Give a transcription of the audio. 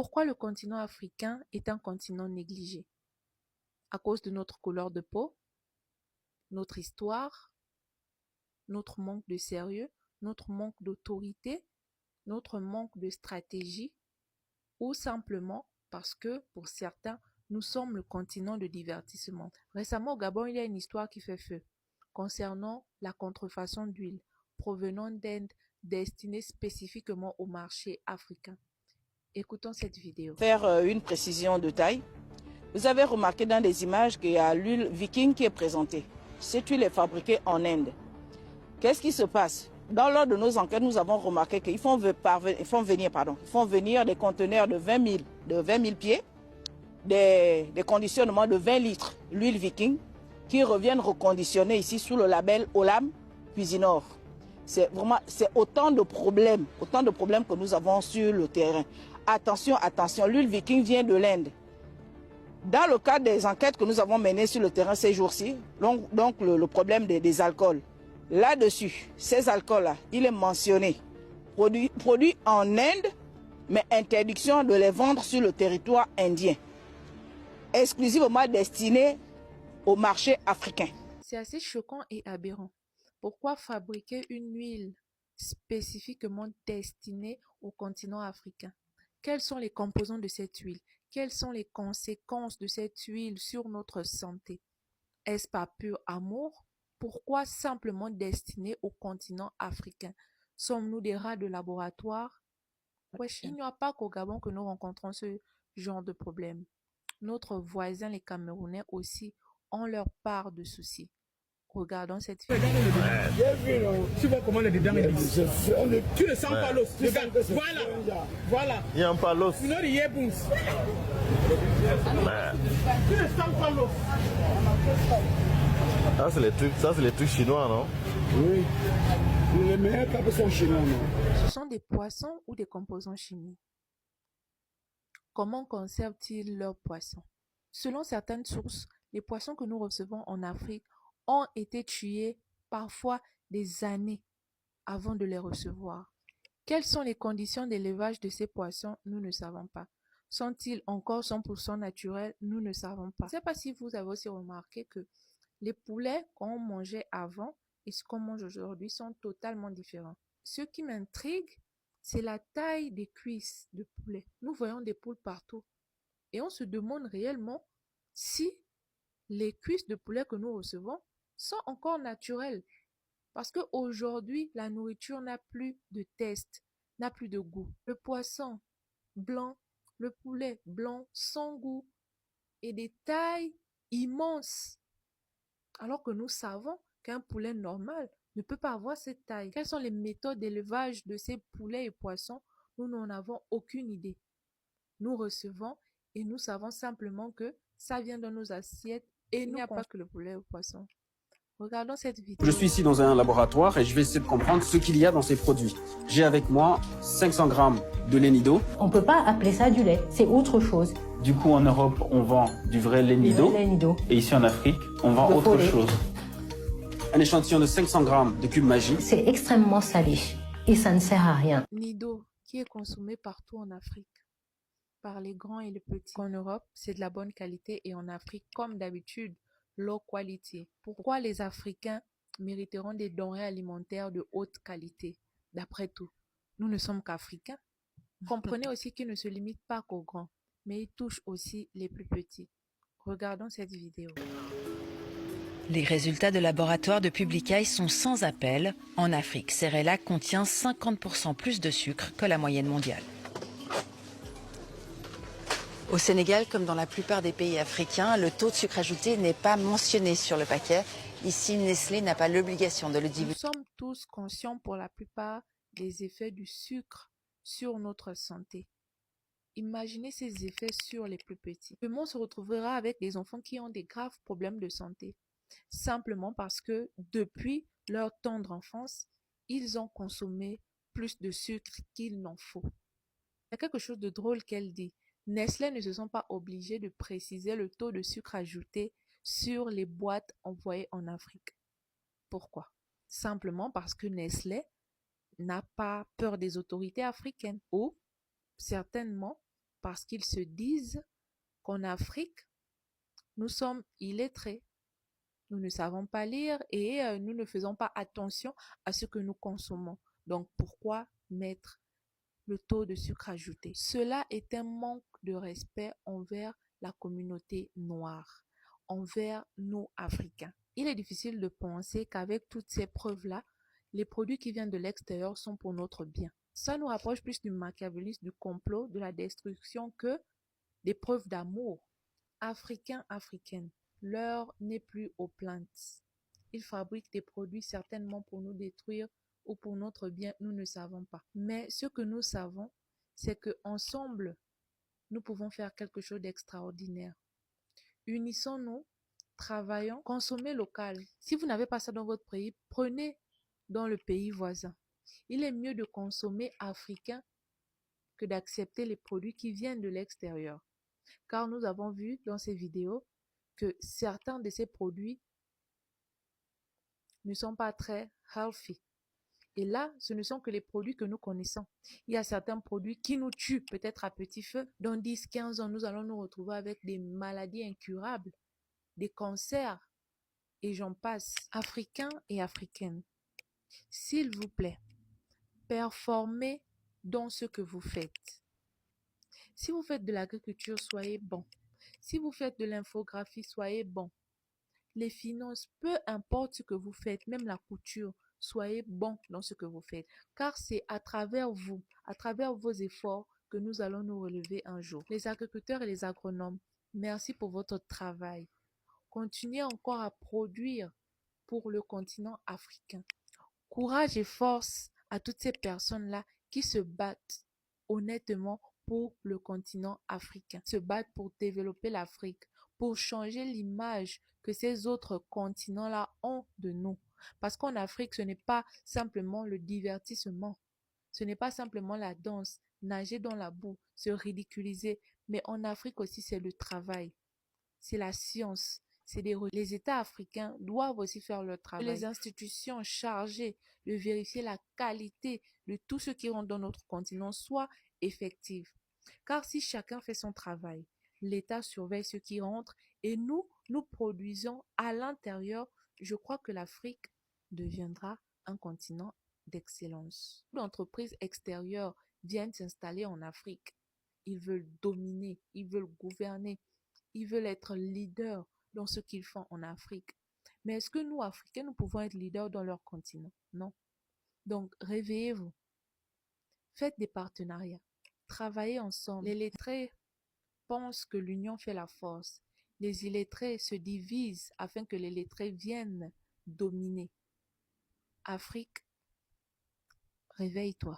Pourquoi le continent africain est un continent négligé? À cause de notre couleur de peau, notre histoire, notre manque de sérieux, notre manque d'autorité, notre manque de stratégie, ou simplement parce que, pour certains, nous sommes le continent de divertissement. Récemment, au Gabon, il y a une histoire qui fait feu concernant la contrefaçon d'huile provenant d'Inde destinée spécifiquement au marché africain. Écoutons cette vidéo. Faire une précision de taille. Vous avez remarqué dans les images qu'il y a l'huile Viking qui est présentée. Cette huile est fabriquée en Inde. Qu'est-ce qui se passe? Dans l'ordre de nos enquêtes, nous avons remarqué qu'ils font venir des conteneurs de 20 000 pieds, des conditionnements de 20 litres, l'huile Viking, qui reviennent reconditionner ici sous le label Olam Cuisinor. C'est autant de problèmes que nous avons sur le terrain. Attention, attention, l'huile Viking vient de l'Inde. Dans le cadre des enquêtes que nous avons menées sur le terrain ces jours-ci, donc le problème des alcools, là-dessus, ces alcools-là, il est mentionné, produits en Inde, mais interdiction de les vendre sur le territoire indien, exclusivement destinés au marché africain. C'est assez choquant et aberrant. Pourquoi fabriquer une huile spécifiquement destinée au continent africain? Quels sont les composants de cette huile? Quelles sont les conséquences de cette huile sur notre santé? Est-ce pas pur amour? Pourquoi simplement destiné au continent africain? Sommes-nous des rats de laboratoire? Wesh, il n'y a pas qu'au Gabon que nous rencontrons ce genre de problème. Notre voisin, les Camerounais aussi, ont leur part de soucis. Regardons cette vidéo. Tu vois comment le dedans est lisse. Tu ne sens pas l'os. Regarde, voilà. Il n'y a pas l'os. Tu ne sens pas l'os. Ça c'est les trucs chinois, non? Oui. Les meilleurs capes sont chinois, non? Ce sont des poissons ou des composants chimiques. Comment conservent-ils leurs poissons? Selon certaines sources, les poissons que nous recevons en Afrique ont été tués parfois des années avant de les recevoir. Quelles sont les conditions d'élevage de ces poissons? Nous ne savons pas. Sont-ils encore 100% naturels? Nous ne savons pas. Je ne sais pas si vous avez aussi remarqué que les poulets qu'on mangeait avant et ce qu'on mange aujourd'hui sont totalement différents. Ce qui m'intrigue, c'est la taille des cuisses de poulet. Nous voyons des poules partout et on se demande réellement si les cuisses de poulet que nous recevons sont encore naturelles. Parce qu'aujourd'hui, la nourriture n'a plus de test, n'a plus de goût. Le poisson blanc, le poulet blanc sans goût et des tailles immenses. Alors que nous savons qu'un poulet normal ne peut pas avoir cette taille. Quelles sont les méthodes d'élevage de ces poulets et poissons? Nous n'en avons aucune idée. Nous recevons et nous savons simplement que ça vient dans nos assiettes et il n'y a pas que le poulet ou le poisson. Regardons cette vidéo. Je suis ici dans un laboratoire et je vais essayer de comprendre ce qu'il y a dans ces produits. J'ai avec moi 500 grammes de lait Nido. On ne peut pas appeler ça du lait, c'est autre chose. Du coup, en Europe, on vend du vrai lait Nido. Et ici en Afrique, on vend autre chose. Un échantillon de 500 grammes de cube magie. C'est extrêmement salé et ça ne sert à rien. Nido, qui est consommé partout en Afrique, par les grands et les petits. En Europe, c'est de la bonne qualité et en Afrique, comme d'habitude, low quality. Pourquoi les Africains mériteront des denrées alimentaires de haute qualité? D'après tout, nous ne sommes qu'Africains. Comprenez aussi qu'ils ne se limitent pas qu'aux grands, mais ils touchent aussi les plus petits. Regardons cette vidéo. Les résultats de laboratoire de Publicaï sont sans appel. En Afrique, Cerelac contient 50% plus de sucre que la moyenne mondiale. Au Sénégal, comme dans la plupart des pays africains, le taux de sucre ajouté n'est pas mentionné sur le paquet. Ici, Nestlé n'a pas l'obligation de le divulguer. Nous sommes tous conscients pour la plupart des effets du sucre sur notre santé. Imaginez ces effets sur les plus petits. Le monde se retrouvera avec des enfants qui ont des graves problèmes de santé, simplement parce que depuis leur tendre enfance, ils ont consommé plus de sucre qu'il n'en faut. Il y a quelque chose de drôle qu'elle dit. Nestlé ne se sont pas obligés de préciser le taux de sucre ajouté sur les boîtes envoyées en Afrique. Pourquoi? Simplement parce que Nestlé n'a pas peur des autorités africaines ou certainement parce qu'ils se disent qu'en Afrique, nous sommes illettrés, nous ne savons pas lire et nous ne faisons pas attention à ce que nous consommons. Donc, pourquoi mettre le taux de sucre ajouté? Cela est un manque de respect envers la communauté noire, envers nous, Africains. Il est difficile de penser qu'avec toutes ces preuves-là, les produits qui viennent de l'extérieur sont pour notre bien. Ça nous rapproche plus du machiavélisme, du complot, de la destruction que des preuves d'amour. Africains, Africaines, l'heure n'est plus aux plaintes. Ils fabriquent des produits certainement pour nous détruire ou pour notre bien, nous ne savons pas. Mais ce que nous savons, c'est qu'ensemble, nous pouvons faire quelque chose d'extraordinaire. Unissons-nous, travaillons, consommez local. Si vous n'avez pas ça dans votre pays, prenez dans le pays voisin. Il est mieux de consommer africain que d'accepter les produits qui viennent de l'extérieur. Car nous avons vu dans ces vidéos que certains de ces produits ne sont pas très healthy. Et là, ce ne sont que les produits que nous connaissons. Il y a certains produits qui nous tuent peut-être à petit feu. Dans 10-15 ans, nous allons nous retrouver avec des maladies incurables, des cancers, et j'en passe. Africains et Africaines, s'il vous plaît, performez dans ce que vous faites. Si vous faites de l'agriculture, soyez bon. Si vous faites de l'infographie, soyez bon. Les finances, peu importe ce que vous faites, même la couture, soyez bon dans ce que vous faites. Car c'est à travers vous, à travers vos efforts, que nous allons nous relever un jour. Les agriculteurs et les agronomes, merci pour votre travail. Continuez encore à produire pour le continent africain. Courage et force à toutes ces personnes-là qui se battent honnêtement pour le continent africain, se battent pour développer l'Afrique, pour changer l'image que ces autres continents-là ont de nous. Parce qu'en Afrique, ce n'est pas simplement le divertissement, ce n'est pas simplement la danse, nager dans la boue, se ridiculiser, mais en Afrique aussi, c'est le travail, c'est la science. Les États africains doivent aussi faire leur travail. Les institutions chargées de vérifier la qualité de tout ce qui rentre dans notre continent soient effectives. Car si chacun fait son travail, l'État surveille ce qui rentre et nous produisons à l'intérieur, je crois que l'Afrique deviendra un continent d'excellence. D'entreprises extérieures viennent s'installer en Afrique. Ils veulent dominer, ils veulent gouverner, ils veulent être leaders dans ce qu'ils font en Afrique. Mais est-ce que nous, Africains, nous pouvons être leaders dans leur continent? Non. Donc, réveillez-vous. Faites des partenariats. Travaillez ensemble. Les lettrés pensent que l'union fait la force. Les illettrés se divisent afin que les lettrés viennent dominer. Afrique, réveille-toi.